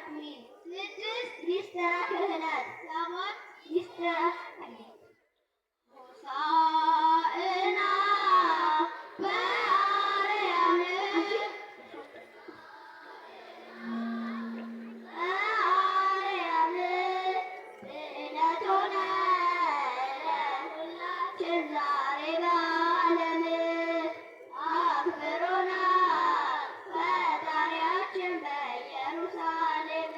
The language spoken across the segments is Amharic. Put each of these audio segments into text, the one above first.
አክሊል 6 ሚስጥረ ክህነት 7 ሚስጥረ አክሊል ሆሳዕና በአርያም ድነት ሆነ ለሁላችን ዛሬ በዓለም አክብሮናል ፈጣሪያችን በኢየሩሳሌም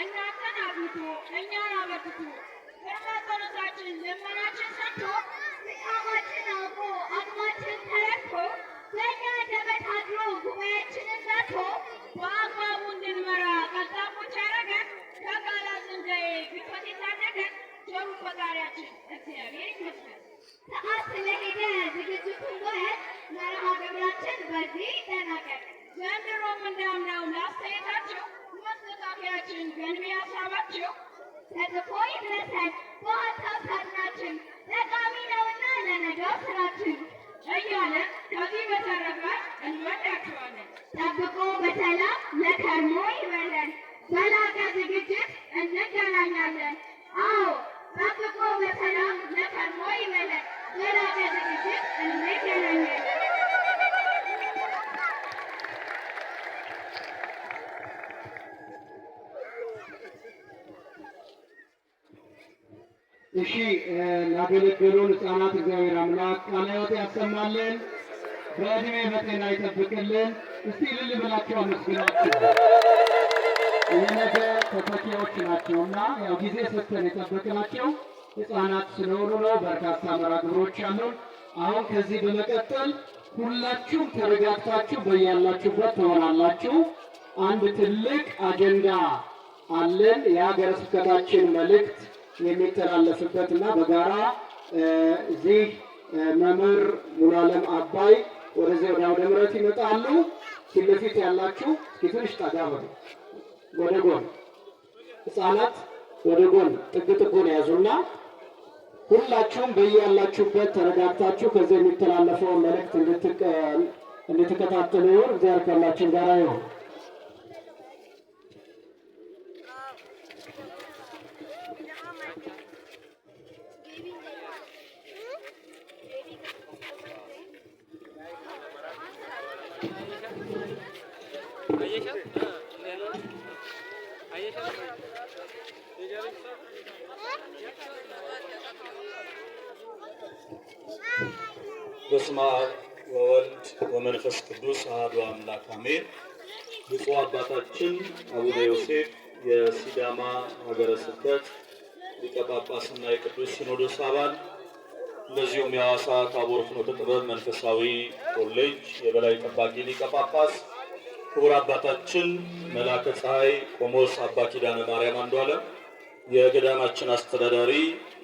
እናንተን አግብቶ እኛን አበርክቶ ቅድመ ጸሎታችን ልመናችን ሰምቶ ድካማችን አውቆ አቅማችን ተረድቶ ለእኛ አንደበት አድሮ ጉባኤያችንን መርቶ በአግባቡ እንድንመራ ቀልጣፎች ያደረገን ከቃላት ድንጋይ ግድፈት የታደገን ቸሩ ፈጣሪያችን እግዚአብሔር ይመስገን። ሰዓት ስለሄደ ዝግጅቱን ወህድ መርሃ ግብራችን በዚህ ይጠናቀቅ። ዘንድሮም እንዳምናው ላስተያየታችሁ ማስተካከያችን ገንቢ ሀሳባችሁ ተጽፎ ይድረሰን በሀሳብ ሳጥናችን ጠቃሚ ነውና ለነገው ስራችን እያለን ከዚህ በተረፈ እንወዳችኋለን። ጠብቆ በሰላም ለከርሞ ይበለን። በላቀ ዝግጅት እንገናኛለን። አዎ ጠብቆ በሰላም ለከርሞ ይበለን። በላቀ ዝግጅት እንገናኛለን። እሺ ላገለገሉን ሕፃናት እግዚአብሔር አምላክ ቃለ ሕይወት ያሰማልን፣ በዕድሜ በጤና ይጠብቅልን። እስቲ እልል ብላችሁ አመስግናችሁ። የነገ ተተኪዎች ናቸውና ያው ጊዜ ሰጥተን የጠበቅናቸው ሕፃናት ስለሆኑ ነው። በርካታ መርሃ ግብሮች አሉን። አሁን ከዚህ በመቀጠል ሁላችሁም ተረጋግታችሁ በያላችሁበት ትሆናላችሁ። አንድ ትልቅ አጀንዳ አለን። የሀገረ ስብከታችን መልእክት የሚተላለፍበት እና በጋራ እዚህ መምህር ሙሉዓለም አባይ ወደዚህ ወደ አውደ ምሕረት ይመጣሉ። ፊት ለፊት ያላችሁ እስኪ ትንሽ ጠጋ በሉ፣ ወደ ጎን ሕፃናት ወደ ጎን ጥግ ጥጉን ያዙና ሁላችሁም በያላችሁበት ተረጋግታችሁ ከዚህ የሚተላለፈውን መልእክት እንድትከታተሉ ይሁን። እግዚአብሔር ከሁላችን ጋር ይሁን። በስመ አብ ወወልድ ወመንፈስ ቅዱስ አሐዱ አምላክ አሜን። ብፁዕ አባታችን አቡነ ዮሴፍ የሲዳማ ሀገረ ስብከት ሊቀ ጳጳስና የቅዱስ ሲኖዶስ አባል እንደዚሁም የሐዋሳ ታቦር ፍኖተ ጥበብ መንፈሳዊ ኮሌጅ የበላይ ጠባቂ ሊቀ ጳጳስ ክቡር አባታችን መላከ ፀሐይ ቆሞስ አባ ኪዳነ ማርያም አንዱዓለም የገዳማችን አስተዳዳሪ፣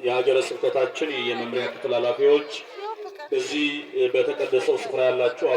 የሀገረ ስብከታችን የመምሪያ ክፍል ኃላፊዎች፣ እዚህ በተቀደሰው ስፍራ ያላችሁ